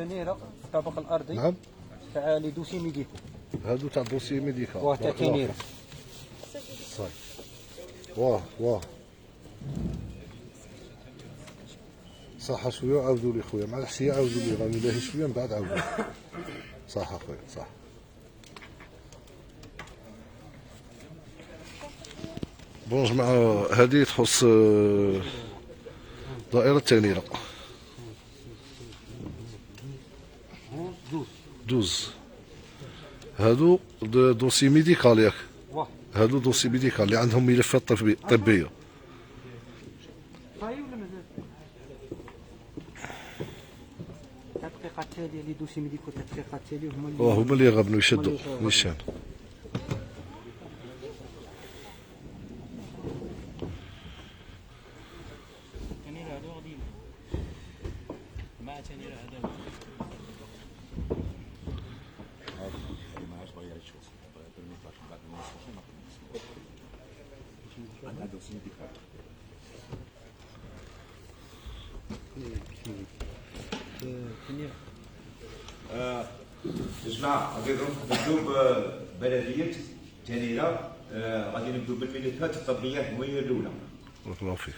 تنيرة في الطابق الأرضي. نعم. تاع لي دوسي ميديكو. هادو تاع دوسي ميديكال. واه تاع تنيرة. صاي. واه. صح شويه عاودوا لي خويا مع الحشيه عاودوا لي راني لاهي شويه من بعد عاودوا. صح اخويا صح. بون جماعة هذه تخص دائرة تنيرة. 12 هادو دوسي ميديكال ياك. هادو دوسي ميديكال اللي عندهم ملفات طبية. التدقيقات التالية لي دوسي ميديكو التدقيقات التالية هما اللي يغبنوا يشدوا نيشان. جماعة غادي نبداو ببلدية تنيرة. غادي نبداو بالملفات الطبية الهوية الأولى. بارك الله فيك.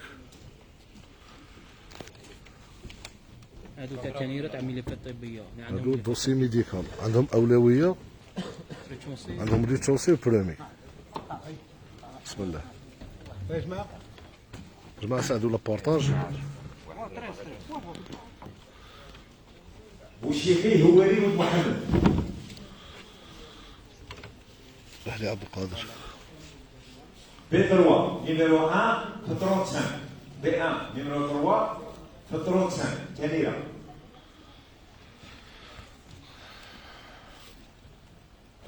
هادو تاع تنيرة تاع ملفات طبية. هادو دوسي ميديكال عندهم أولوية. عندهم ريتشونسي بريمي. بسم الله. جماعة ساعدوا لابارطاج. بوشيخي هو وليد محمد. أهلي عبد القادر. بي 3 نيميرو 1 في 35. بي 1 نيميرو 3 في 35 تنيرة.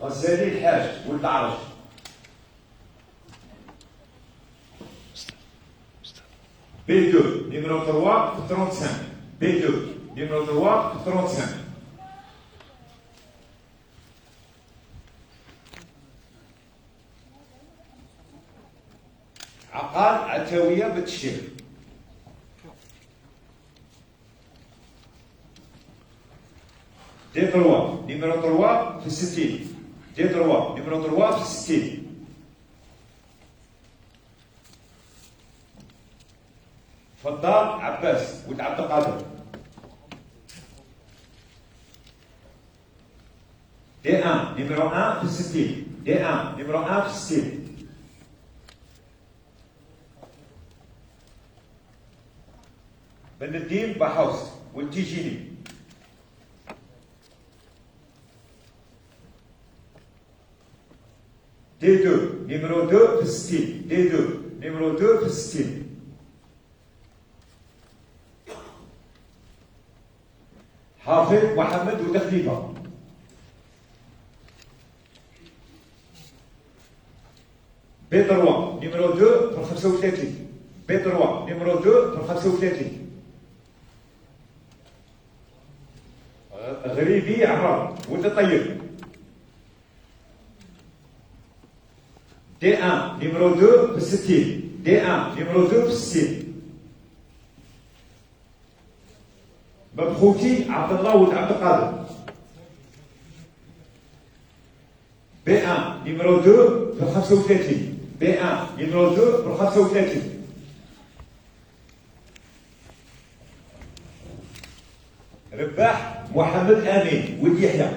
غزالي الحاج ولد عرج. بي 2 نيميرو 3 في 35. بي 2 نيميرو 3 في 35. عقار عتاوية بالتشير. دي 3 نيميرو 3 في 60. دي 3 نيميرو 3 في 60. فضال عباس ولد عبد القادر. دي 1 نيميرو 1 في 60. دي 1 نيميرو 1 في 60. بن الدين بحوس والتيجيني. دي 2 نيميرو 2 في 60. دي 2 نيميرو 2 في 60. حافظ محمد ودخليفة. بي 3 نيميرو 2 في 35. بي 3 نيميرو 2 في 35. غريبي عمار ولد طيب. دي 1 نيميرو 2 في 60. دي 1 نيميرو 2 في 60. مبخوتي عبد الله ولد عبد القادر. بي 1 نيميرو 2 في 35. بي 1 نيميرو 2 في 35. رباح محمد امين ولد يحيى.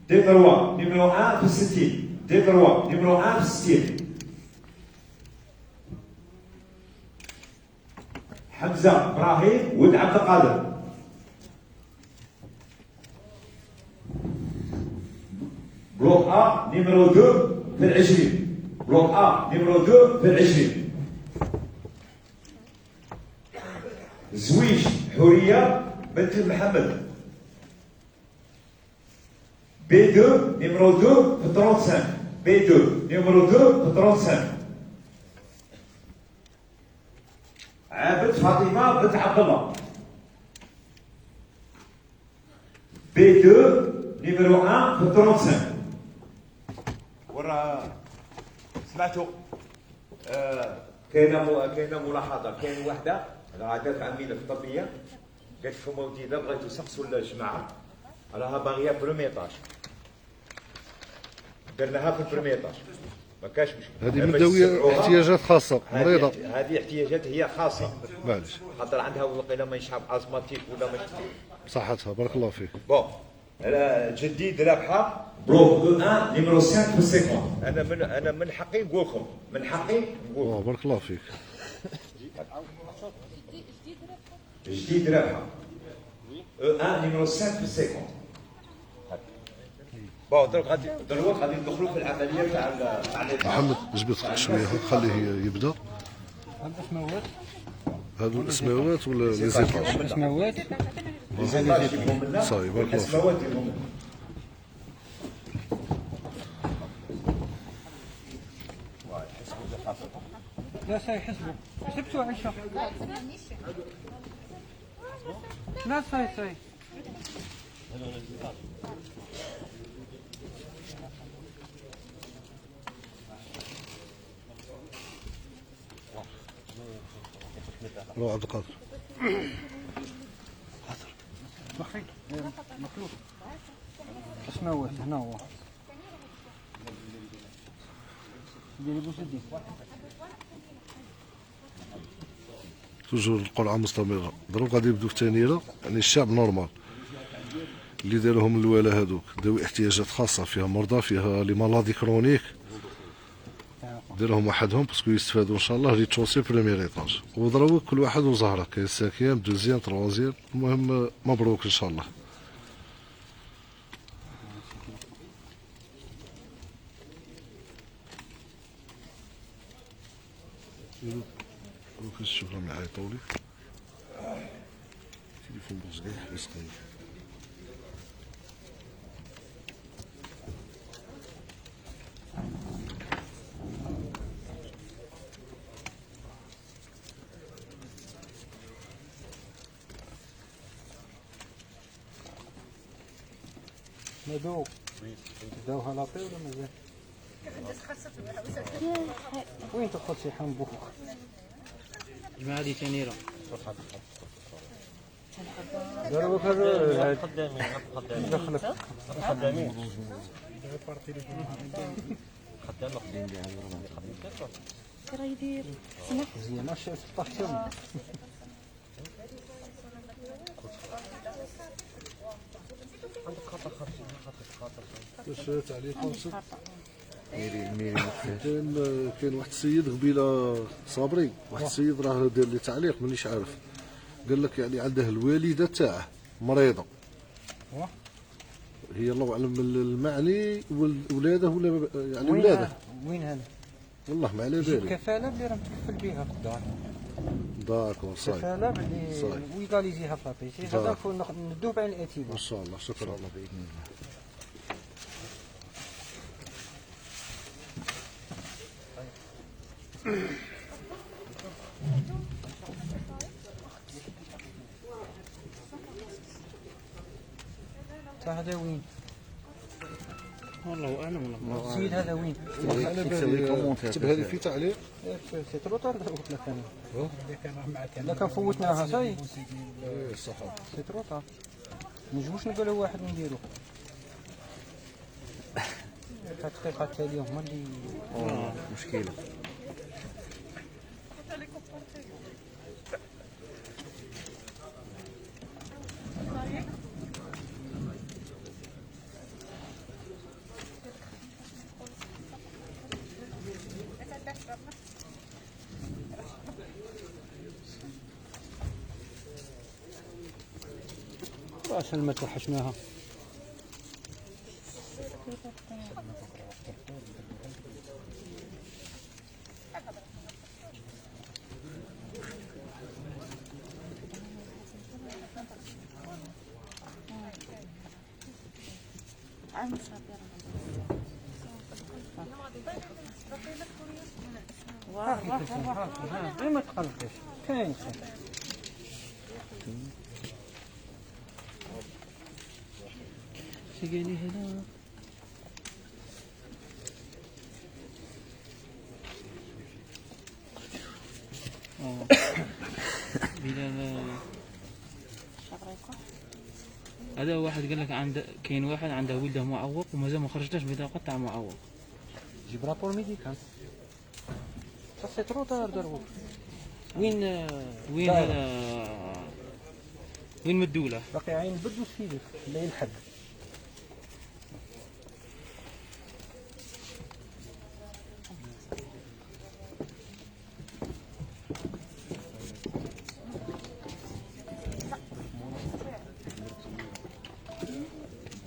دي 3 نيميرو 1 في 60. دي 3 نيميرو 1 في 60. حمزه ابراهيم ولد عبد القادر. بلوك ا نيميرو 2 في 20. بلوك ا نيميرو 2 في 20. زويج حوريه بنت محمد. بي 2 نيميرو 2 في 35. بي 2 نيميرو 2 في 35. عابد فاطمه بنت عبد الله. بي 2 نيميرو 1 في 35. ورا سمعتوا كاينه ملاحظه. كاين وحده هذا عادات عمي الطبيه قالت لكم ودي اذا بغيتوا تسقسوا الجماعه راها باغيه برومي ايطاج درناها في البرومي ايطاج ما كاش مشكل. هذه من ذوي احتياجات خاصه مريضه. هذه احتياجات هي خاصه معليش خاطر عندها وقيله ما يشحب ازماتيك ولا ما بصحتها بارك الله فيك. بون جديد رابحه بروك دو 1 نيميرو 5 50. انا من حقي نقول لكم من حقي نقول بارك الله فيك. جديد رابحه 1 نيميرو 5 50. بون دروك غادي ندخلوا في العمليه تاع محمد جبت شويه خليه يبدا. هادو الاسماوات ولا لي زيطاج؟ الاسماوات صاي بارك الله فيك. الاسماوات ديالهم لا ساي حسبوا حسبتوا عشرة. لا ساي روح عبد القادر. مخلوق اسماوات هنا هو ديري بوسدي توجور القرعه مستمره. دروك غادي يبدو في الثانيه يعني الشعب نورمال اللي داروهم الولا هذوك ذوي احتياجات خاصه فيها مرضى فيها لي مالادي كرونيك ديرهم وحدهم باسكو يستفادوا ان شاء الله لي توصي بريمير ايطاج وضربوا كل واحد وزهره كاين ساكيام دوزيام تروازيام. المهم مبروك ان شاء الله. دروك نشوف راهم يعيطوا لي تليفون بوزقي يسقي. مدو داوها لاطي ولا مازال؟ وين تاخذ شي حنبوك؟ جماعة هذه تنيرة داروا هذا دخلك ترى يدير سمح زين اش طاحتهم واش تعليق خاصك؟ كاين واحد السيد قبيله صابري واحد السيد راه دار لي تعليق مانيش عارف قال لك يعني عنده الوالده تاعه مريضه هي الله اعلم المعني ولاده ولا يعني ولاده وين هذا؟ والله ما على بالي. الكفاله اللي راه متكفل بها في الدار داكور صاي الكفاله اللي ويغاليزيها في لابيسي هذاك ندوه بعين الاعتبار ان شاء الله. شكرا الله باذن الله. هذا وين؟ والله اعلم والله السيد هذا وين؟ على بالي كتب هذه في تعليق. سي ترو طار قلت لك انا لا كان فوتناها صاي ايه صح سي ترو طار ما نجموش نقولوا واحد نديرو التحقيقات تاعي هما اللي مشكلة. عشان ما توحشناها ما تقلقش كاين سيجيني هنا هذا واحد قال لك كاين واحد عنده ولده معوق ومازال ما خرجتش بطاقة تاع معوق. جيب رابور ميديكال. سي ترو طار دروك. وين هذا وين مدولة؟ باقي عين بد وسفيدك لا يلحق.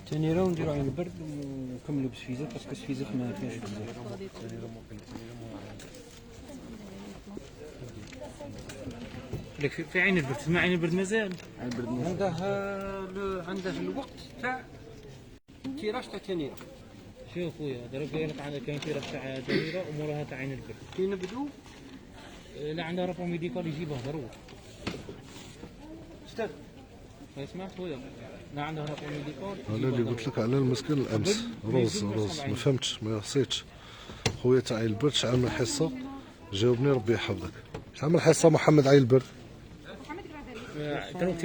ثاني راوند نديرو عين البرد ونكملو بسفيزة باسكو سفيزة ما فيهاش بزاف. لك في عين البرد، تسمع عين البرد مازال؟ عنده الوقت تاع التيراج تاع ثاني. شوف خويا دروك قال لك عندك كاين تيراج تاع دايرة وموراها تاع عين البرد. كي نبدو لا عندها رابور ميديكال يجيبها ضروري. استاذ اسمع خويا لا عندها رابور ميديكال. انا اللي قلت لك على المسكين الامس روز ما فهمتش ما حسيتش. خويا تاع عين البرد شحال من حصه؟ جاوبني ربي يحفظك. شحال من حصه محمد عين البرد؟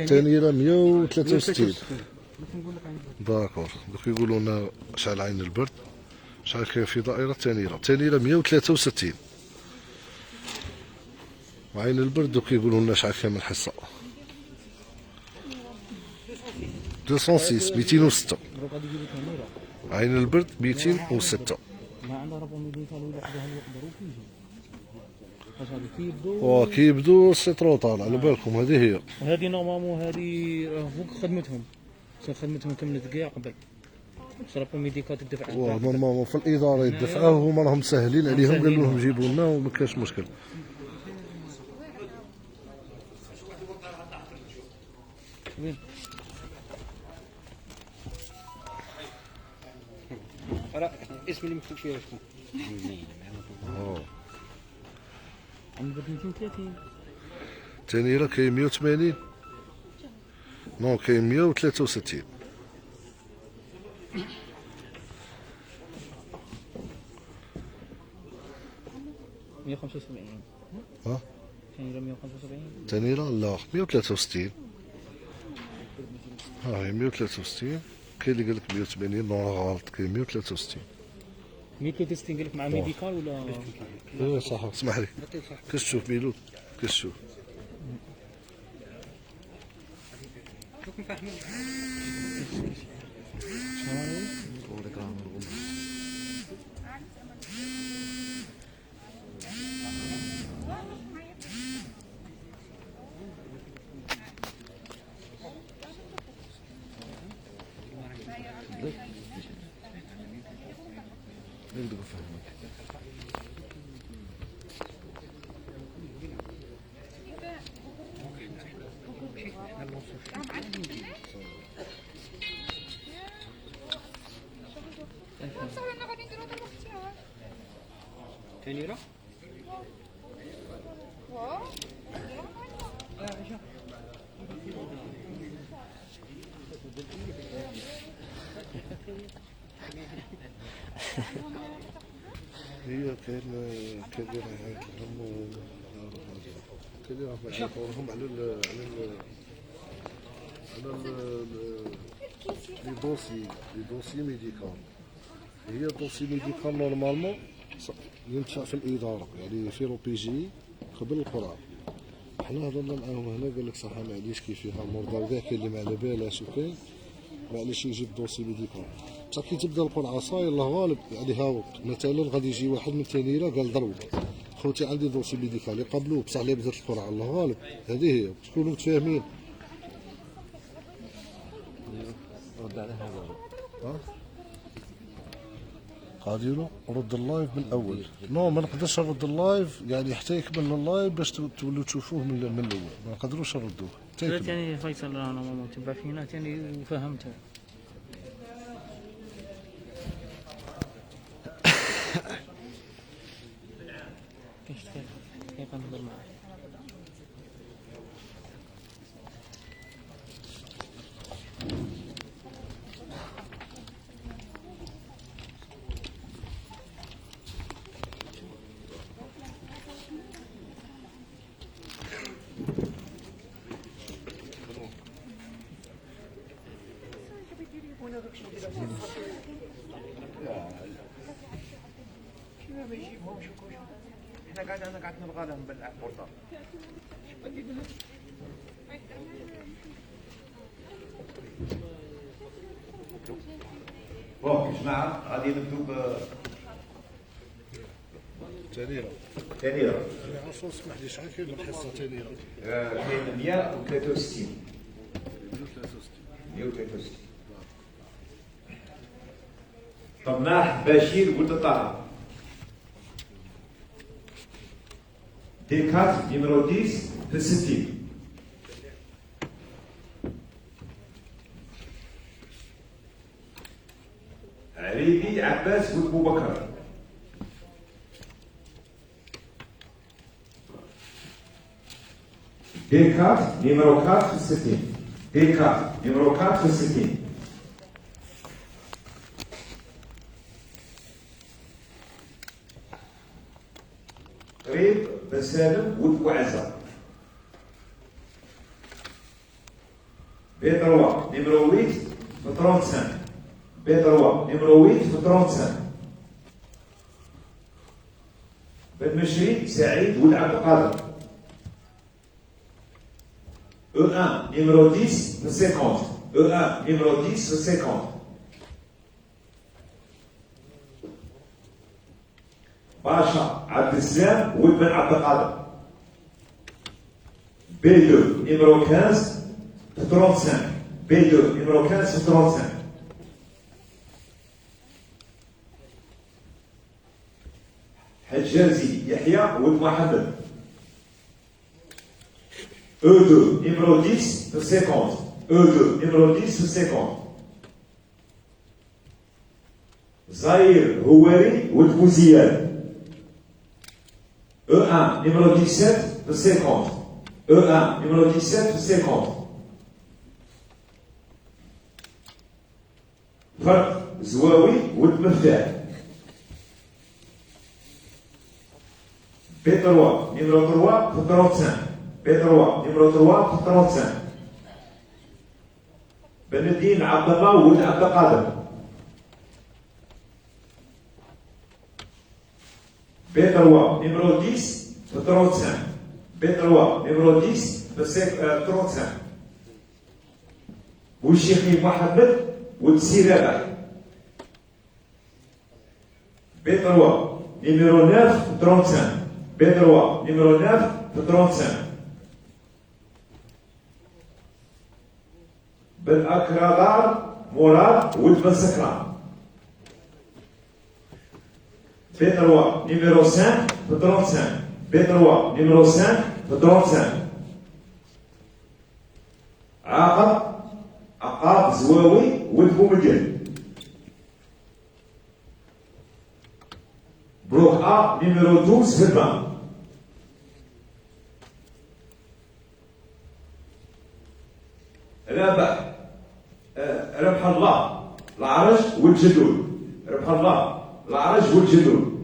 ثاني 163. داكور دوك يقولوا لنا شحال عين البرد شحال كاين في دائره ثانيره 163. وعين البرد دوك يقولوا لنا شحال كاين من حصه 206 206. عين البرد 206. ما عندها رابور ميديكال وحدها يقدروا يجي. وكي يبدو سي ترو طال على بالكم هذه هي. وهذه نورمالمون هذه فوق خدمتهم. خدمتهم كملت كاع قبل. رابور ميديكال تدفع. نورمالمون في الاداره يدفعوه هما راهم مسهلين عليهم قالوا لهم جيبوا لنا وما كاش مشكل. وين؟ اسم اللي مكتوب فيه شكون؟ عند 230. ثاني كاين 180. نو كاين 163. ها؟ ثاني 175. ثاني لا 163. ها هي 163. كاين اللي قال لك 180 نو غلط كاين 163. 163 قال لك مع ميديكال ولا؟ ايه صح اسمح لي كاش تشوف ميلود كاش تشوف. ثاني راه هي كاين اللي راح يعيطلهم كاين اللي راح يعيطولهم على لي دوسي ميديكال. هي دوسي ميديكال نورمالمون ينتفع في الاداره يعني في روبيجي قبل القرعه. حنا هضرنا معاهم هنا قال لك صح معليش كي فيها المرضى وكاع كاين اللي ما على بالاش وكاين معليش يجيب دوسي ميديكال. حتى كي تبدا القرعه صاير الله غالب يعني هاوط مثلا غادي يجي واحد من تانيرا قال ضرب خوتي عندي دوسي ميديكال يقبلوه بصح اللي بدات القرعه الله غالب. هذه هي تكونوا متفاهمين. رد على هذا. قاعد يقولوا رد اللايف من الاول. نو ما نقدرش نرد اللايف يعني حتى يكمل اللايف باش تولوا تشوفوه من الاول ما نقدروش نردوه حتى يكمل. ثاني فيصل رانا ماما تبع فينا ثاني وفهمته. كيف نهضر معاه؟ بون جماعة غادي نبدو تانيرة بتانيرة. عفوا اسمح لي شحال كاين الحصة تانيرة؟ كاين 163 163. طماح بشير ولد طه. ديكارت نيميرو 10 في 60. عريبي عباس ولد بوبكر. ديكارت نيميرو 4 في 60. ديكارت نيميرو 4 في 60. قريب بسالم ولد بوعزة. B3 نيميرو 8 في 35. B3 نيميرو 8 في 35. بن مشري سعيد ولد عبد القادر. E1 numéro 10 de 50. E1 numéro 10 de 50. باشا عبد السلام ولد بن عبد القادر. B2 numéro 15 de 35. B2 numéro 15 de 35. حجازي يحيى ولد محمد. E2 numéro 10 de 50. E2 numéro 10 de 50. زاير هواري ولد بوزياد. E1 numéro 17 de 50. E1 numéro 17 de 50. فرق زواوي ولد مفتاح. B3 numéro 3 في 35. B3 numéro 3 في 35. بن الدين عبد الله ولد عبد القادر. B3 numéro 10 في 35. B3 numéro 10 في 35. والشيخي محمد ولد سيرابح. B3 numéro 9 في 35. B3 numéro 9 في 35. بن أكرادار مراد ولد بن سكران. B3 numéro 5 في 35. B3 numéro 5 في 35. عقاب زواوي ولد بومدين. بلوك A numéro 12 في 20. ربح الله العرج والجدول. ربح الله العرج والجدول.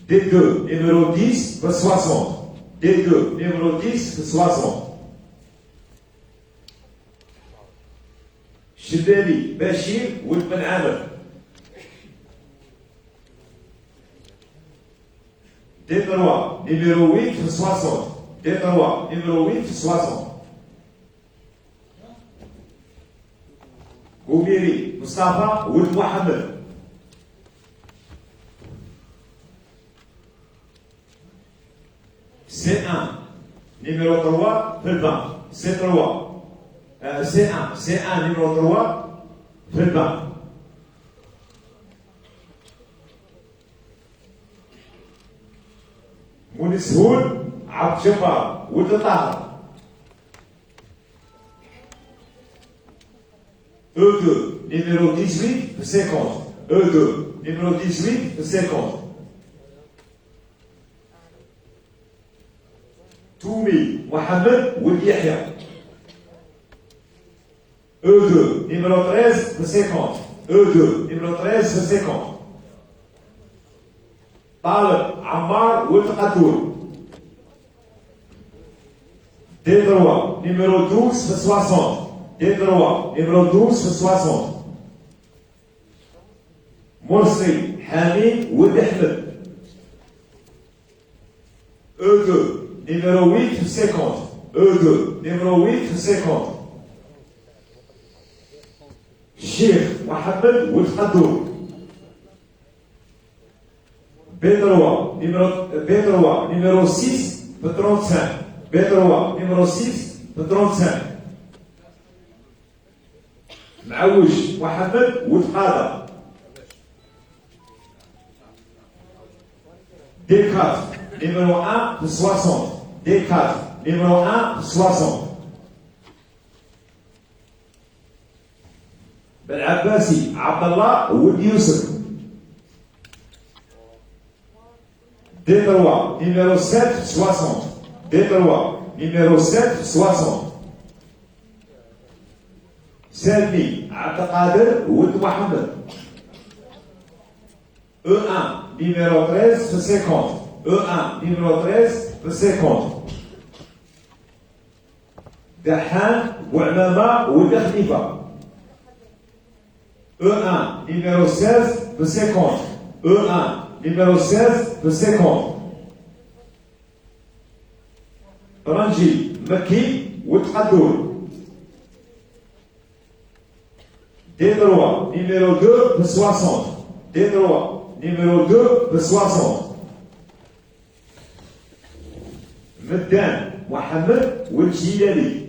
D2 numéro 10 في 60. D2 numéro 10 في 60. شدالي بشير ولد بن عامر. D3 numéro 8 في 60. D3 numéro 8 في 60. قوميري مصطفى ولد محمد. C1 numéro 3 في 20. C3 C1 numéro 3 في 20. منسهول عبد الجبار ولد طاهر. E2 numéro 18 في 50. E2 numéro 18 في 50. تومي محمد ولد يحيى. E2 numéro 13 في 50. E2 numéro 13 في 50. طالب عمار ولد قتول. D3 numéro 12 في 60. D3 numéro 12 في 60. مرسي حميد ولد احمد E2 numéro 8 في 50. E2 numéro 8 في 50. الشيخ محمد ولد قدور B3 numéro 6 في 35. B3 numéro 6 في 35. معوش محمد ولد قادر D4 numéro 1 في 60. D4 numéro 1 في 60. بالعباسي عبد الله ولد يوسف D3 numéro 7 في 60. D3 numéro 7 في 60. سامي عبد القادر ولد محمد E1 numéro 13 في 50. E1 numéro 13 في 50. دحان وعمامة ولد خليفة E1 numéro 16 في 50. E1 numéro 16 في 50. رنجي مكي ولد قدور D3 numéro 2 في 60. D3 numéro 2 في 60. مدان محمد ولد جيلاني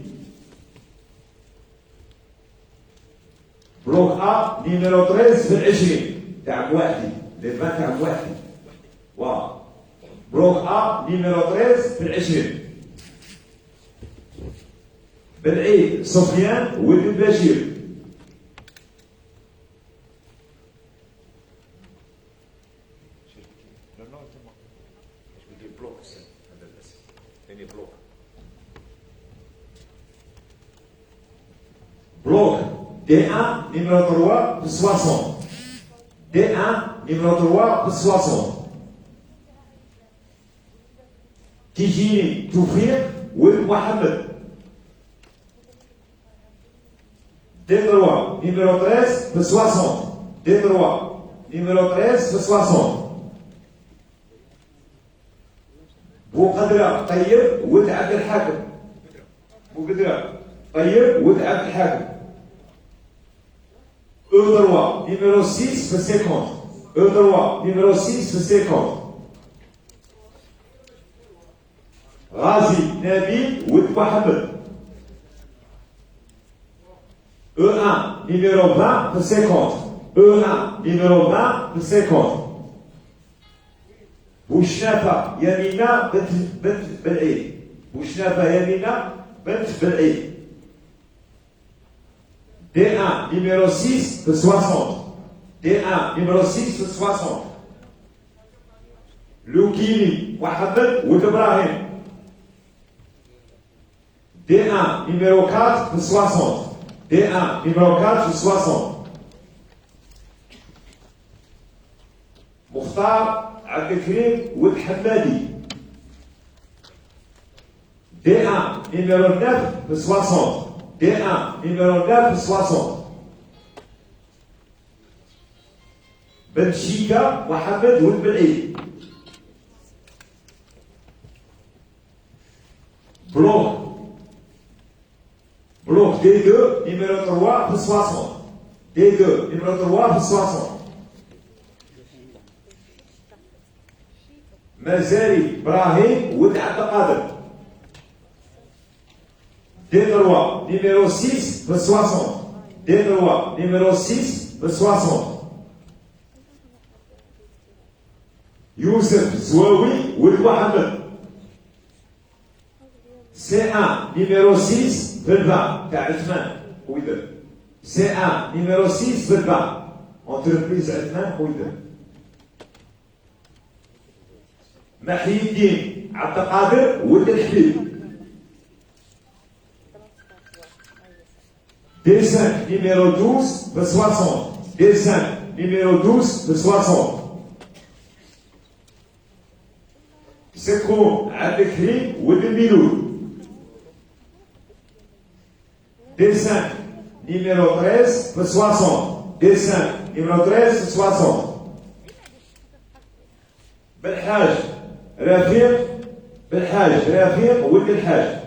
بلوك A numéro 13 في 20. تاع بوحدي ليفان تاع بوحدي. واو بلوك A numéro 13 في 20. بالعيد سفيان ولد بشير بلوك D1 numéro 3 في 60. D1 numéro 3 في 60. تيجيني توفيق ولد محمد D3 numéro 13 في 60. D3 numéro 13 في 60. بوقدرة طيب ولد عبد الحاكم. بوقدرة طيب ولد عبد الحاكم. E3 numéro 6 في 50. E3 numéro 6 في 50. غازي نبيل ولد محمد E1 numéro 20 في 50. E1 numéro 20 في 50. بوشنافة يمينة بنت بالعيد. بوشنافة يمينة بنت بالعيد. D1 numéro 6 في 60. D1 numéro 6 في 60. لوكيني محمد ولد ابراهيم D1 numéro 4 في 60. D1 numéro 4 في 60. مختار عبد الكريم ولد حمادي D1 numéro 9 في 60. D1 numéro 9 في 60. بن شيكا محمد ولد بالعيد بلوك D2 numéro 3 في 60. D2 numéro 3 في 60. مزاري ابراهيم ولد عبد القادر D3 numéro 6 في 60. D3 numéro 6 في 60. يوسف زواوي ولد محمد C1 numéro 6 في 20 تاع عثمان خويدر. C1 numéro 6 في 20. entreprise عثمان خويدر. محي الدين عبد القادر ولد الحبيب D5 numéro 12 في 60. D5 numéro 12 في 60. سكون عبد الكريم ولد الميلود D5 numéro 13 في 60. D5 numéro 13 في 60. بالحاج رفيق، بالحاج رفيق ولد الحاج.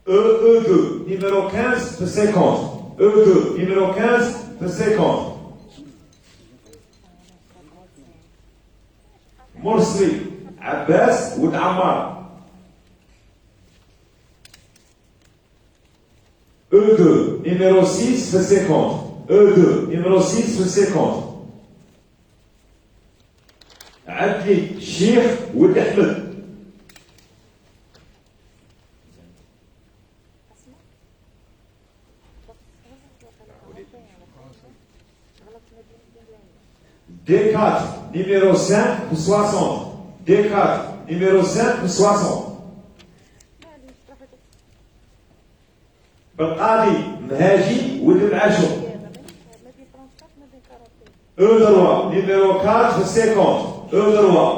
E2 numéro 15 في 50. E2 numéro 15 في 50. مرسلي عباس ولد عمار. E2 numéro 6 في 50. E2 numéro 6 في 50. عدلي الشيخ ولد احمد. D4 numéro 5 في 60. D4 numéro 5 في 60. بالقاضي مهاجي ولد العاشر. E3 numéro 4 في 50. E3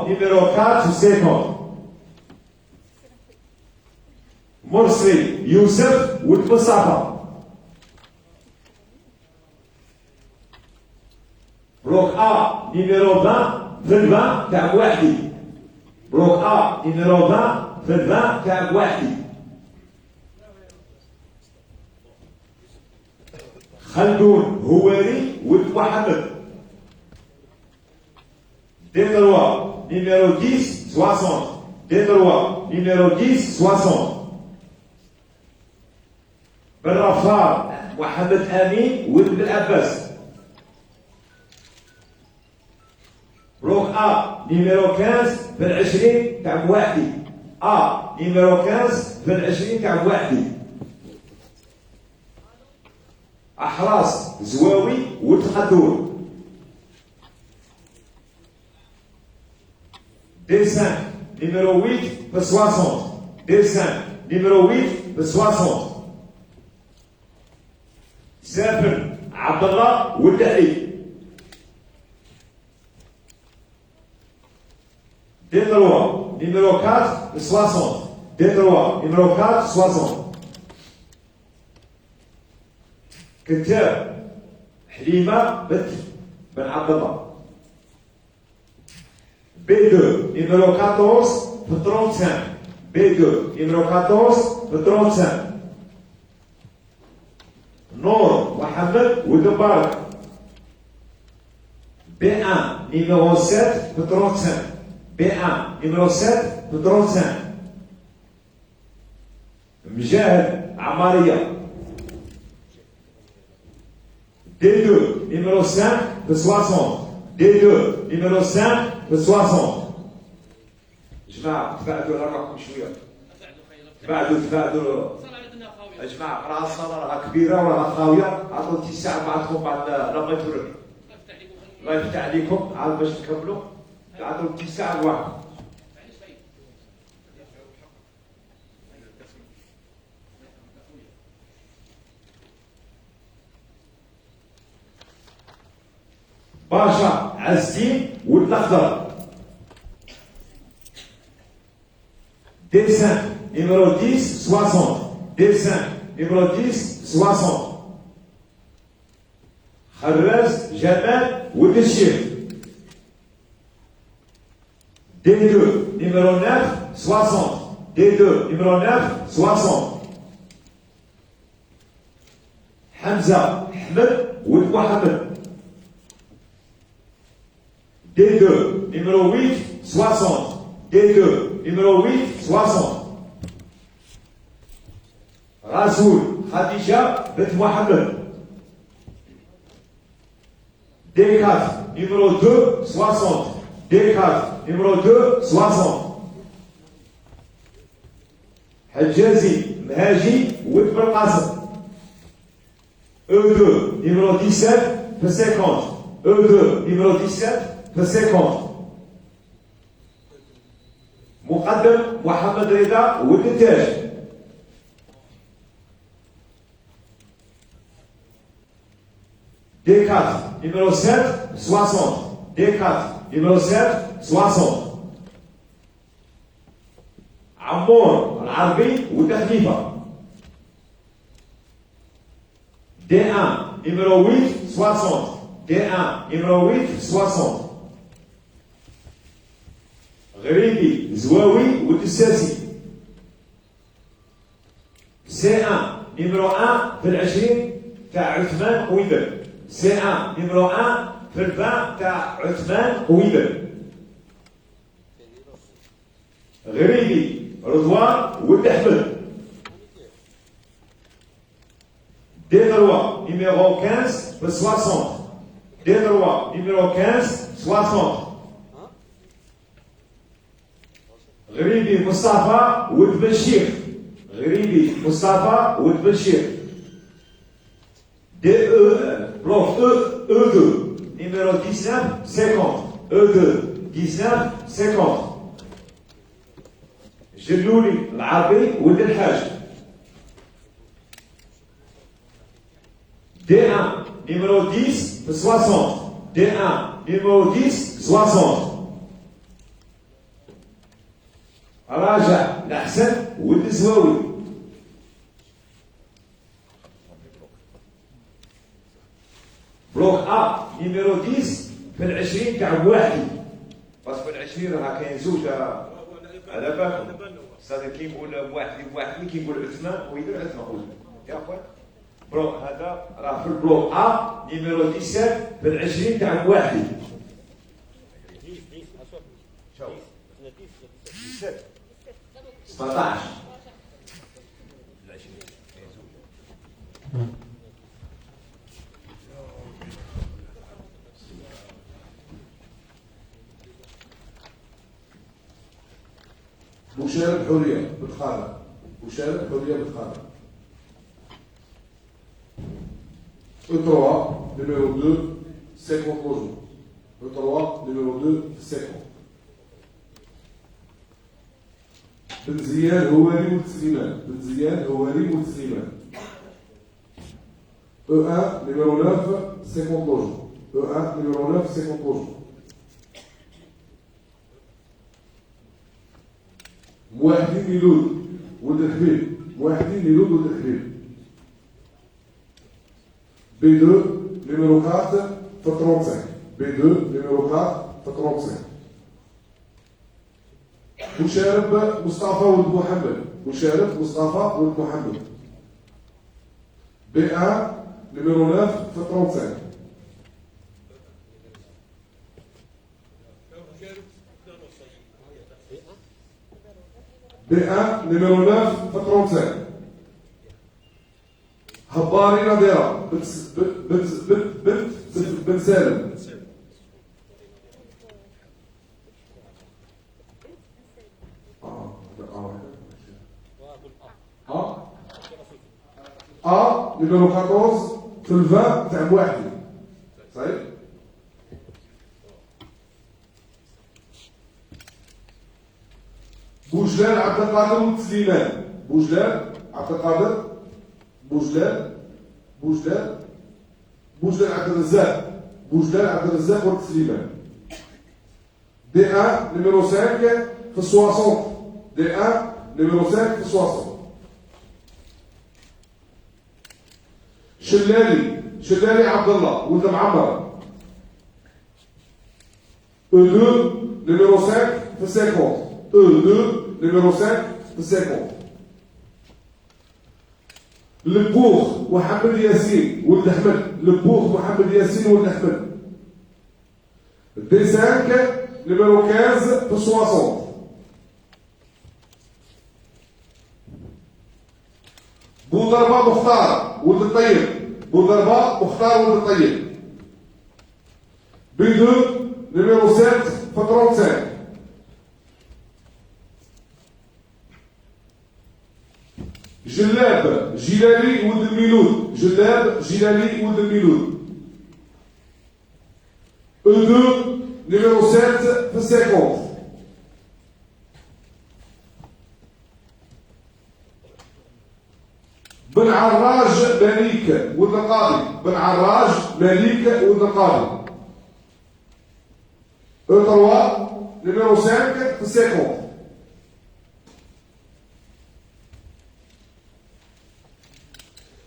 numéro 4 في 50. مرسي يوسف ولد مصطفى. بلوك A numéro 20 في 20 تاع بوحدي. بلوك A numéro 20 في 20 تاع بوحدي. خلدون هواري ولد محمد. D3 numéro 10 60. D3 numéro 10 60. بالرفار محمد امين ولد بالعباس. بلوك A numéro 15 في 20 تاع بوحدي. A numéro 15 في 20 تاع بوحدي. أحراس زواوي ولد خدور. D5 numéro 8 في 60. D5 numéro 8 في 60. سافر عبد الله ولد علي. D3 numéro 4 في 60. D3 numéro 4 في 60. كتاب حليمة بن عبد الله. B2 numéro 14 في 35. B2 numéro 14 في 35. نور محمد ولد مبارك. B1 numéro 7 في 35. B1 numéro 7 في 35. مجاهد عمارية. D2 numéro 5 في 60. D2 numéro 5 في 60. جماعة تبعدوا على راكم شوية. تبعدوا. يا جماعة راه الصالة راها كبيرة وراها خاوية. عطوا اتساع بعضكم بعد لما يتورك. الله يفتح عليكم عاد باش نكملوا. عطوا اتساع واحد. باشا عزين ولد الأخضر. D5 numéro 10 60. D5 numéro 10 60. خراز جمال ولد الشيخ. D2 numéro 9 60. D2 numéro 9 60. حمزة أحمد ولد محمد. D2 numéro 8 60. D2 numéro 8 60. رسول خديجة بنت محمد. D4 numéro 2 60. D4 numéro 2 60. حجازي مهاجي ولد بالقاسم. E2 numéro 17 في 50. E2 numéro 17 في 50. مقدم محمد رضا ولد التاج. D4 numéro 7 60. D4 numéro 7 60. عمور العربي ولد خليفة. D1, numéro 8, 60. D1, numéro 8, 60. غريبي زواوي والدساسي. C1, numéro 1 في العشرين تاع عثمان قويدر. C1, numéro 1 في الفان تاع عثمان قويدر. غريبي رضوان ولد أحمد. D3, numéro 15 في 60. D3, numéro 15, 60. غريبي مصطفى ولد بشير. غريبي مصطفى ولد بشير. Bloc E2, numéro 19, 50. E2, 19, 50. جلولي العربي ولد الحاج. D1, numéro 10, 60. D1, numéro 10, 60. راجع الأحسن ولد الزواوي. بلوك أ نيميرو 10 في العشرين تاع بواحد. باسكو العشرين راه كاين زوج على بالكم. صافي كي نقول بواحد كي نقول عثمان ويدير عثمان قول يا خويا. بلوك هذا راه في البلوك أ نيميرو 17 في العشرين تاع بواحد. شوف 17. بوشارة حورية بتخالف. بوشارة حورية بتخالف. E3, numéro 2, 50 lojos. E3, numéro 2, 50. بن زياد هواري وتسليمان. بن زياد هواري وتسليمان. E1, numéro 9, 50 lojos. E1, numéro 9, 50 lojos. موحدين ميلود ولد الحبيب. موحدين ميلود ولد الحبيب. B2, numéro 4, في 35. B2, numéro 4, في 35. مشارب مصطفى ولد محمد. مشارب مصطفى ولد محمد. B1, numéro 9, في 35. B1, numéro 9, في 35. هباري نادرة بنت سالم. numéro 14 في الفان تاع بواحدي. صحيح؟ بوجلال عبد القادر وتسليمان. بوجلال عبد القادر. بوجلال عبد الرزاق. بوجلال عبد الرزاق وتسليمان. D1 numéro 5 في 60. D1 numéro 5 في 60. شلالي عبد الله ولد معمر. E2 numéro 5 في 50. E2 numéro 5 في 50. لبوخ محمد ياسين ولد احمد. لبوخ محمد ياسين ولد احمد. D5 numéro 15 في 60. بوضربة مختار ولد الطيب. بوضربة مختار ولد الطيب. B2 numéro 7 في 35. جلاب جلالي ولد الميلود. جلاب جلالي ولد الميلود. E2 numéro 7 في 50. بن عراج مليك ولد القاضي. بن عراج مليك ولد القاضي. E3 numéro 5 في 50.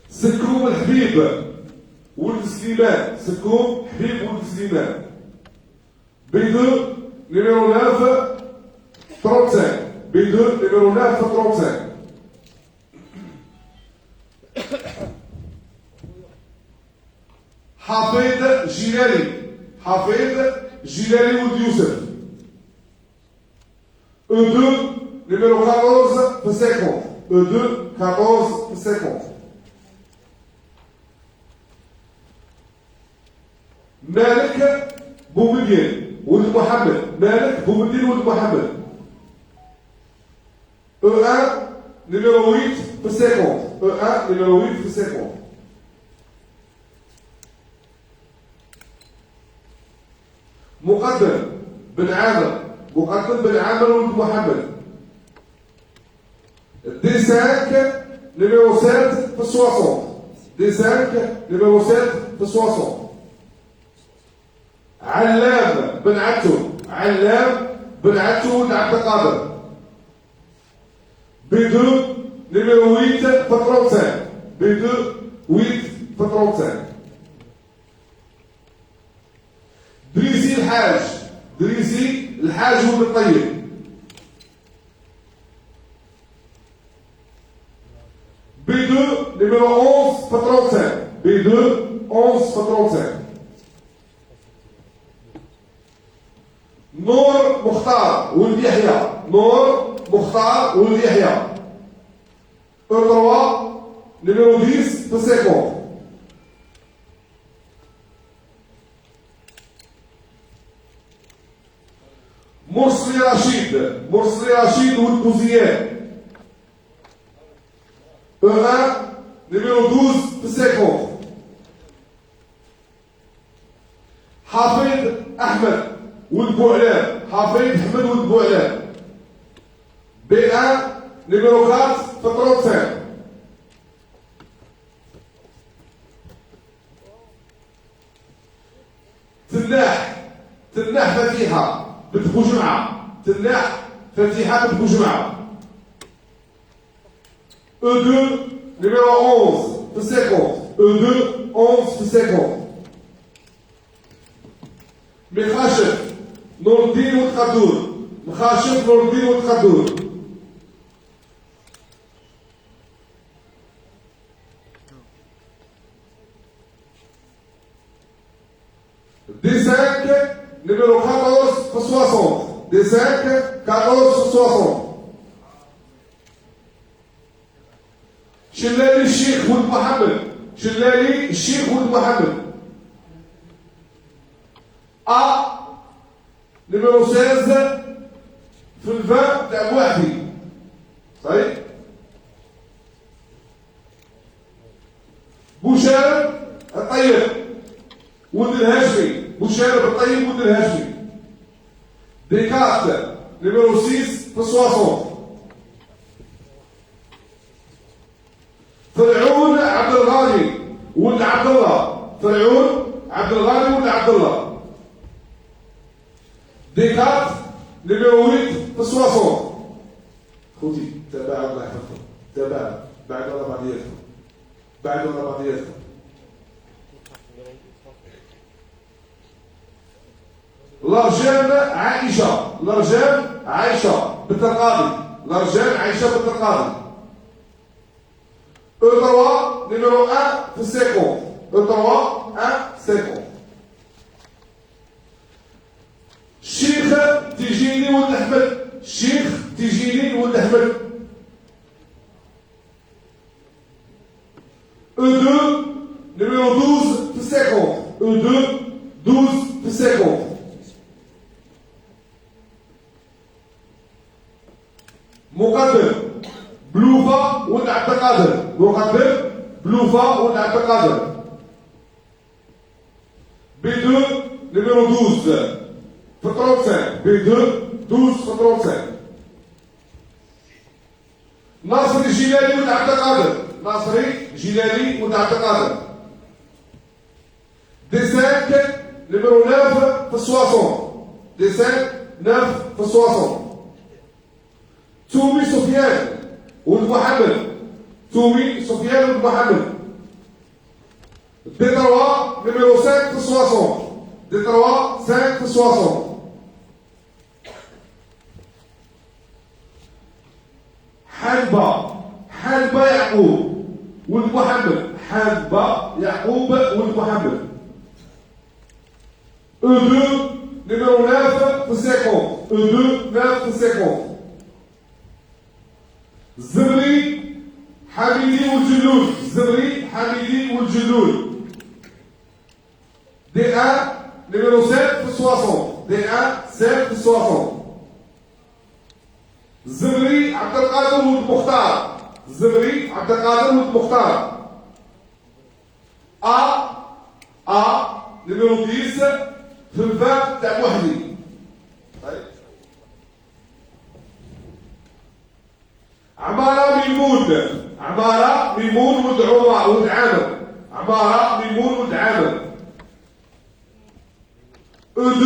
سكروم الحبيب ولد سليمان سكوم حبيب ولد سليمان. B2 numéro 9 35. B2 numéro 9 35. حفيظ جيلاني ولد يوسف. E2 numéro 14 في 50. E2 14 في 50. مالك بومدين ولد محمد. مالك بومدين ولد محمد. E1 numéro 8 في 50. E1 numéro 8 في 50. مقدم بن عامر. مقدم بن عامر ولد محمد. D5 numéro 7 في 60. D5 numéro 7 في 60. علام بن عتو. علام بن عتو ولد عبد القادر. B2 numéro 8 في 35. B2 8 في 35. دريسي الحاج. دريسي الحاج ولد الطيب. B2 numéro 11 في 35. B2 11 في 35. نور مختار ولد يحيى. نور مختار ولد يحيى. E3 numéro 10 في 50. مرسلي رشيد. مرسلي رشيد ولد بوزيان. E1 numéro 12 في 50. حفيظ أحمد ولد بوعلان. حفيظ أحمد ولد بوعلان. B1 numéro 4 في 35. تناح فتيحة بنت بوجمعة. تناح فتيحة بنت بوجمعة. E2 numéro 11 في 50. E2 11 في 50. مخاشف نور الدين ولد خدور. مخاشف نور الدين ولد خدور. D5 numéro 14 في 60. D5 14 في 60. شلالي الشيخ ولد محمد. شلالي الشيخ ولد محمد. A numéro 16 في الفم تاع بوحدي. صحيح. بوشارب الطيب ولد الهاشمي. بوشارب الطيب ولد الهاشمي. ديكارت numéro 6 في 60. فرعون عبد الغالي ولد عبد الله. فرعون عبد الغالي ولد عبد الله. ديكارت numéro 8 في 60. خوتي تابع الله يحفظكم. تابع بعد ولا بعدياتكم. بعد ولا بعدياتكم. لرجان عائشة. لرجان عائشة بنت القاضي. لرجان عائشة بنت القاضي. E3 numéro 1 في 50. E3 1 50. الشيخ تيجيني ولد أحمد. الشيخ تيجيني ولد أحمد. E2 numéro 12 في 50. E2 12 في 50. مقدم بلوفا ولد عبد القادر. مقدم بلوفا ولد عبد القادر. B2 numéro 12 في 35. B2 12 في 35. ناصري جيلاني ولد عبد القادر. ناصري جيلاني ولد عبد القادر. D5 numéro 9 في 60. D5 9 في 60. تومي سفيان ولد محمد. تومي سفيان ولد محمد. D3, numéro 5 في 60. D3, 5 في 60. حنبة يعقوب ولد محمد. حنبة يعقوب ولد محمد. E2, numéro 9 في 50. E2, 9 في 50. الزبري حميدي والجلول. الزبري حميدي والجلول. D1, numéro 7 في 60. D1, 7 في 60. الزبري عبد القادر ولد مختار. الزبري عبد القادر ولد مختار. A, numéro 10 في الباب تاع وحدي. طيب. عمارة ميمون. عمارة ميمون ولد عمر ولد عامر. عمارة ميمون ولد عامر. E2,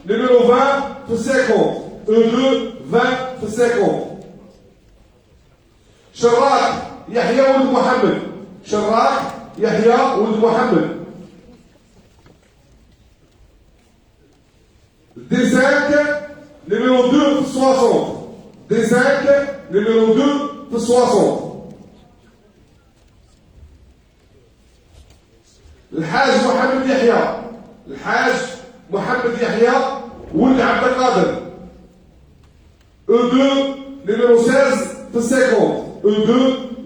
numéro 20 في 50. E2, 20 في 50. شراك يحيى ولد محمد. شراك يحيى ولد محمد. D5, numéro 2 في 60. D5, numéro 2 في 60. الحاج محمد يحيى. الحاج محمد يحيى ولد عبد القادر. E2, numéro 16 في 50. E2,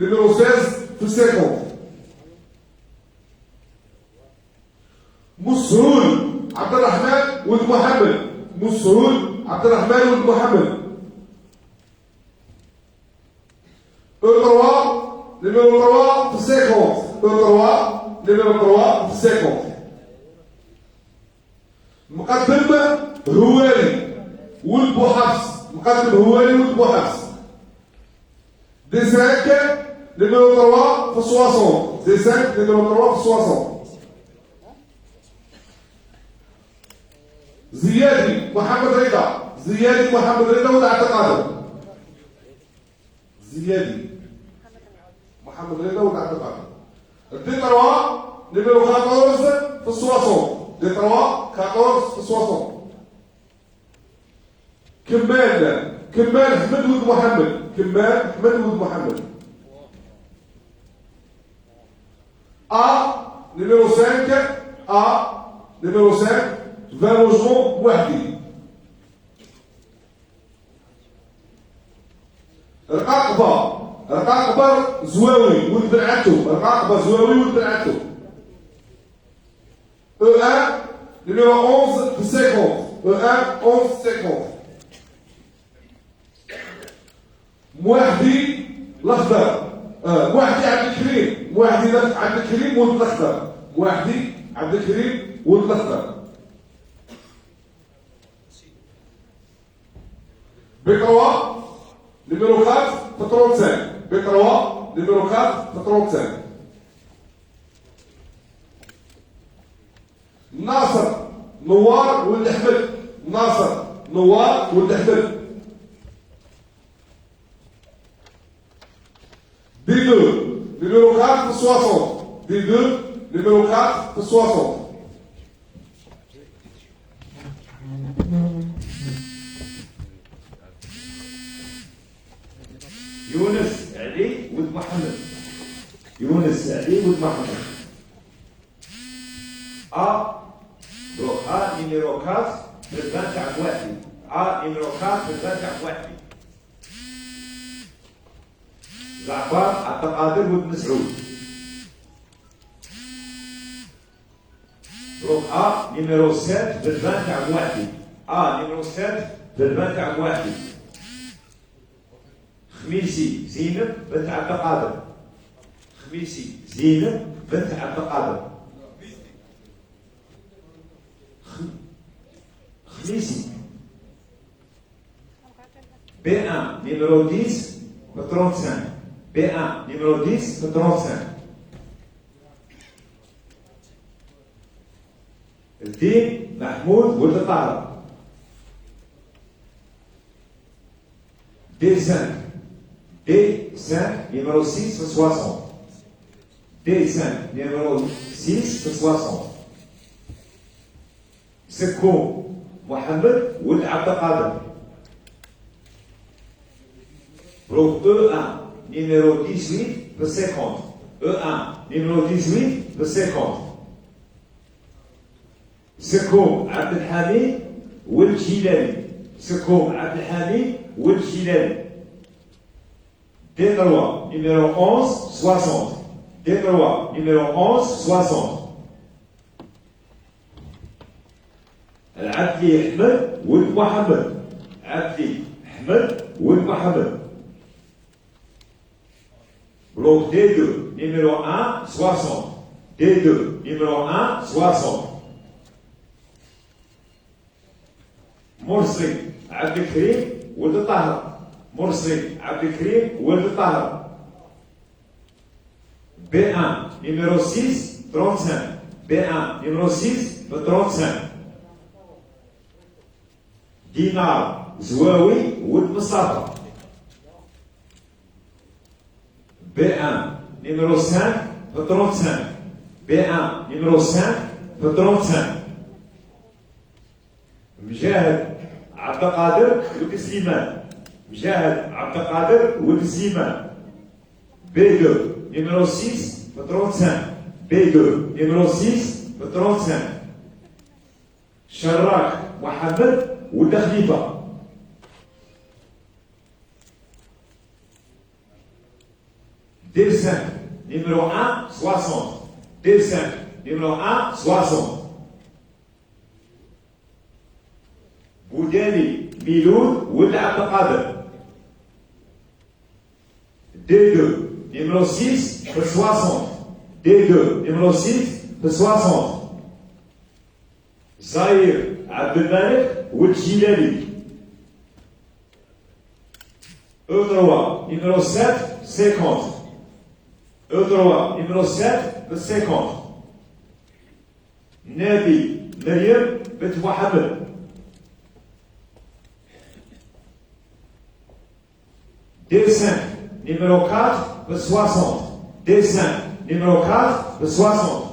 numéro 16 في 50. مسهول عبد الرحمن ولد محمد. مسهول عبد الرحمن ولد محمد. E3, numéro 3 في 50. E3, numéro 3 في 50. مقدم هواري ولد بوحفص. مقدم هواري ولد بوحفص. D5, numéro 3 في 60. D5, numéro 3 في 60. زيادي محمد رضا. زيادي محمد رضا ولد عبد القادر. زيادي محمد رضا ولد عبد القادر. D3, numéro 14 في 60. D3, 14 في 60. كمال احمد ولد محمد. كمال احمد ولد محمد. A, numéro 5. A, numéro 5. 20 logements وحدي. رقاقبة زواوي ولد بن عتو. رقاقبة زواوي ولد بن عتو. E1, numéro 11 في 50. E1, 11 في 50. موحدي الأخضر. موحدي عبد الكريم. موحدي عبد الكريم ولد الأخضر. موحدي عبد الكريم ولد الأخضر. B3, numéro 4 في 35. B3, numéro 4 في 35. ناصر نوار ولد احمد. ناصر نوار ولد احمد. D2, numéro 4 في 60. D2, numéro 4 في 60. يونس علي ولد محمد. يونس علي ولد محمد. A, بلوك A, numéro 4 في 20 تاع بوحدي. A, numéro 4 في 20 تاع بوحدي. زعفر عبد القادر ولد مسعود. بلوك A, numéro 7 في 20 تاع بوحدي. A, numéro 7 في 20 تاع بوحدي. خميسي زينب بنت عبد القادر. خميسي زينب بنت عبد القادر. خميسي. B1 numéro 10 في 35. B1 numéro 10 في 35. الدين محمود ولد الطاهر. D5 numéro 6 في 60. D5, numéro 6 في 60. سكو محمد ولد عبد القادر. بلوك E1, numéro 18 في 50. E1, numéro 18 في 50. سكو عبد الحميد ولد جيلاني. سكو عبد الحميد ولد جيلاني. D3, numéro 11 60. D3, numéro 11 60. العبدي أحمد ولد محمد. عبدي أحمد ولد محمد. Bloc D2, numéro 1 60. D2, numéro 1 60. مرسي عبد الكريم ولد الطاهر. مرسي عبد الكريم ولد الطاهر. B1, numéro 6 35. B1, numéro 6 35. دينار زواوي ولد مصطفى. B1, numéro 5 35. B1, numéro 5 35. مجاهد عبد القادر ولد سليمان. مجاهد عبد القادر ولد سليمان. B2, numéro 6 35. B2, numéro 6 35. شراك محمد ولد خليفة. D5, numéro 1 60. D5, numéro 1 60. بوداني ميلود ولد عبد القادر. D2, numéro 6 في 60. D2, numéro 6 في 60. زاير عبد الملك ولد جيلاني. E3, numéro 7 50. E3, numéro 7 في 50. نبي مريم بنت محمد. D5, numéro 4 في 60. D5, numéro 4 في 60.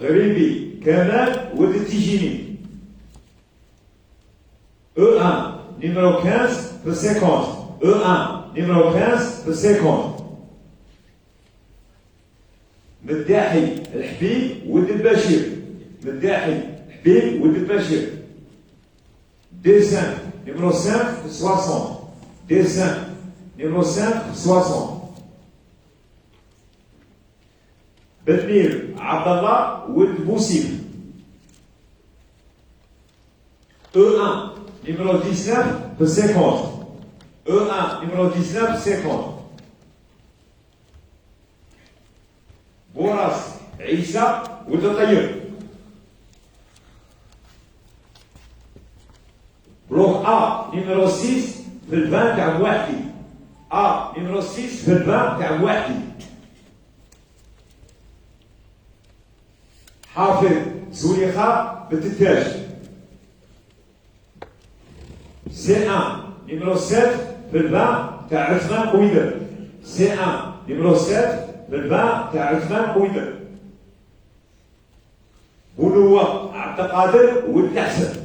غريبي كمال ولد التيجيني. E1, numéro 15 في 50. E1, numéro 15 في 50. مداحي الحبيب ولد البشير. مداحي الحبيب ولد البشير. D5, numéro 5 في 60. D5, numéro 5 في 60. بدمير عبد الله ولد بوسيف. E1, numéro 19 في 50. E1, numéro 19 في 50. بوراس عيسى ولد الطيب. بلوك A, numéro 6 في البان تاع بوحدي. A, numéro 6 في البان تاع بوحدي. حافظ زليخة بالتتاج. C1, numéro 7 في البان تاع عثمان قويدر. C1, numéro 7 في البان تاع عثمان قويدر. بنوة عبد القادر ولد الحسن.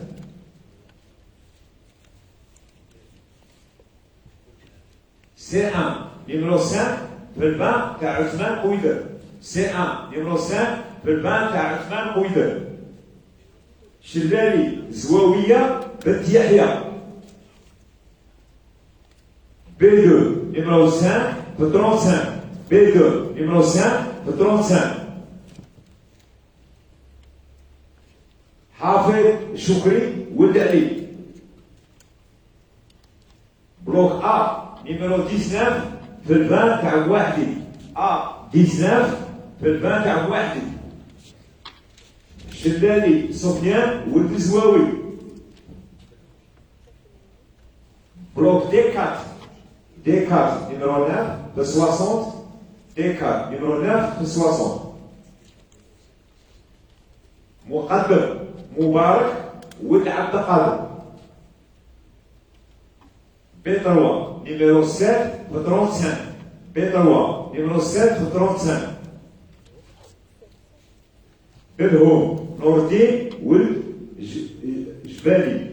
C1, numéro 5 في البان تاع عثمان قويدر. C1, numéro 5 في البان تاع عثمان قويدر. شلالي زواوية بنت يحيى. B2, numéro 5 في 35. B2, numéro 5 في 35. حافظ شكري ولد علي. بلوك A, numéro 19 في البان تاع بوحدي. A, 19 في البان تاع بوحدي. شلالي سفيان ولد الزواوي. بلوك D4. D4, numéro 9 في 60. D4, numéro 9 في 60. مقدم مبارك ولد عبد القادر. B3, numéro 7 في 35. B3, numéro 7 في 35. بالهوم نور الدين ولد جبالي.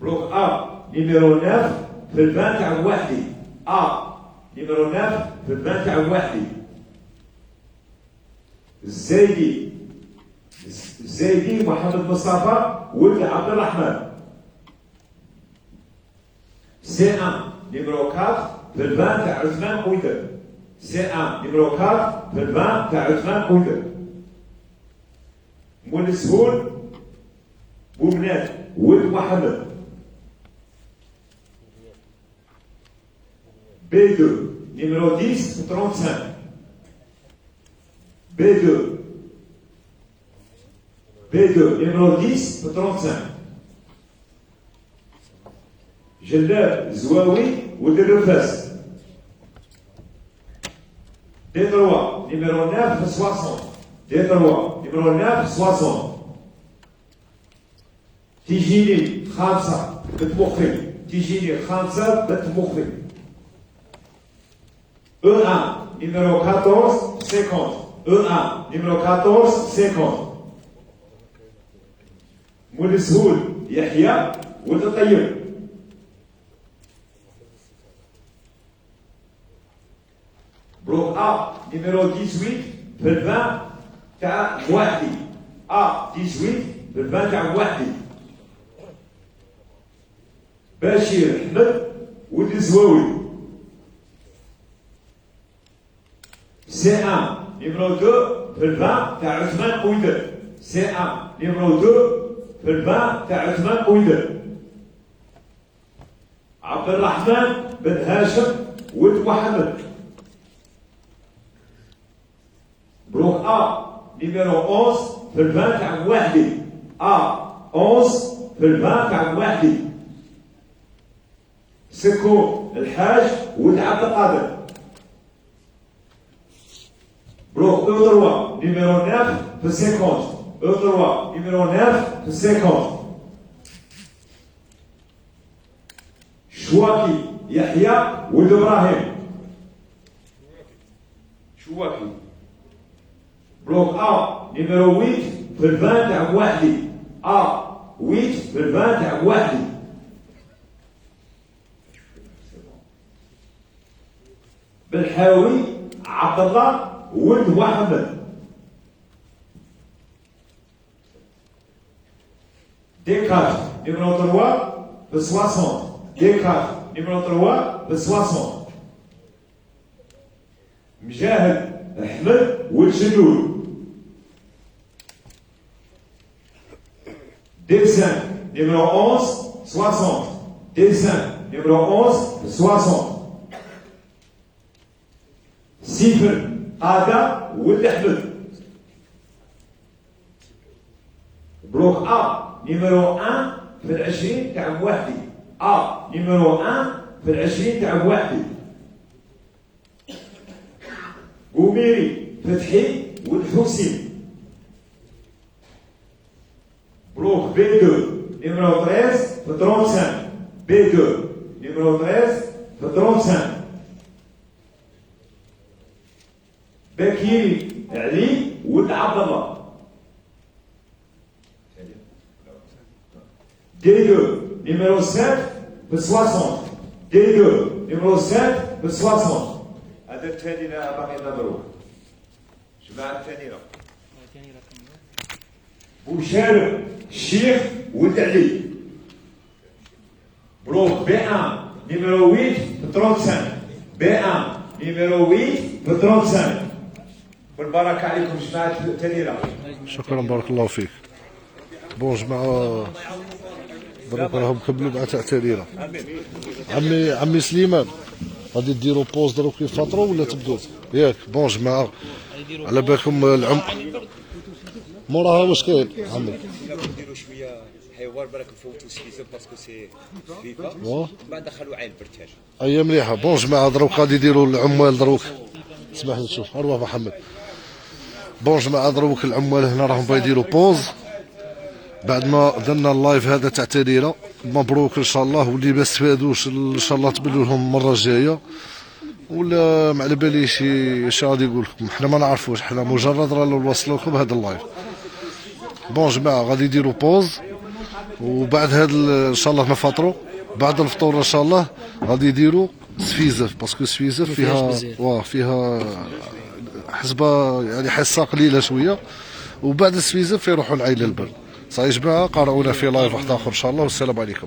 بلوك A numéro 9 في البان تاع وحدي. A numéro 9 في البان تاع وحدي. الزايدي محمد مصطفى ولد عبد الرحمن. C1 numéro 4 في البان تاع عثمان قويدر. C1 numéro 4 في البان تاع عثمان قويدر. مول سهول بوبنات ولد محمد. B2 numéro 10 في 35. B2 numéro 10 في 35. جلاب زواوي ولد الرفاس. D3 numéro 9 في 60. D3 numéro 9 في 60. تيجيني خامسة بنت مخي. تيجيني خامسة بنت مخي. E1 numéro 14 50. E1 numéro 14 50. مول سهول يحيى ولد الطيب. بلوك A numéro 18 في البان تاع وحدي. A 18 في البان تاع وحدي. بشير احمد ولد الزواوي. C1 numéro 2 في البان تاع عثمان قويدر. C1 numéro 2 في البان تاع عثمان قويدر. عبد الرحمن بن هاشم ولد محمد. بلوك A numéro 11 في البان تاع وحدي. A 11 في البان تاع وحدي. سكون الحاج ولد عبد القادر. بلوك E3 numéro 9 في 50. E3 numéro 9 في 50. شواكي يحيى ولد ابراهيم. شواكي. بلوك A numéro 8 في البان تاع وحدي. A 8 في البان تاع وحدي. بالحاوي عبد الله ولد محمد. D4 numéro 3 في 60. D4 numéro 3 في 60. مجاهد احمد ولد جلول. D5 numéro 11 60. D5 numéro 11 60. صفر قادة ولد أحمد. بلوك A numéro 1 في 20 تاع وحدي. A numéro 1 في 20 تاع وحدي. بوميري فتحي ولد حسين. بلوك B2 numéro 13 في 35. B2 numéro 13 في 35. بكيري علي ولد عبد الله. D2 numéro 7 في 60. D2 numéro 7 في 60. هذا الثاني لا باقي نضرب. جماعة الثانية. بوشارب الشيخ ولد علي. بلوك B1 numéro 8 في 35. B1 numéro 8 في 35. والبركة عليكم جماعة التنيرة. شكرا بارك الله فيك. بون جماعة دروك راهم كملوا مع تاع تنيرة. عمي سليمان غادي ديروا بوز دروك يفطروا ولا تبدو ياك؟ بون جماعة على بالكم العم موراها واش كاين عمي؟ نديروا شويه حوار برك نفوتوا سكيزه باسكو سي فيفا من بعد دخلوا عين البرتاج. اي مليحه. بون جماعة دروك غادي يديروا العمال دروك. اسمح لي تشوف اروح محمد. بون جماعة دروك العمال هنا راهم باغي يديروا بوز بعد ما درنا اللايف هذا تاع تنيرة. مبروك ان شاء الله، واللي ما استفادوش ان شاء الله تبدلوا لهم المره الجايه، ولا ما على باليش اش غادي يقول لكم، حنا ما نعرفوش، حنا مجرد راه نوصلوا لكم هذا اللايف. بون جماعه غادي يديروا بوز، وبعد هذا ان شاء الله نفطروا، بعد الفطور ان شاء الله غادي يديروا سفيزف، باسكو سفيزف فيها حسبه يعني حصه قليله شويه، وبعد السفيزف يروحوا العين البر. صافي يا جماعه، قراونا في لايف واحد اخر ان شاء الله، والسلام عليكم.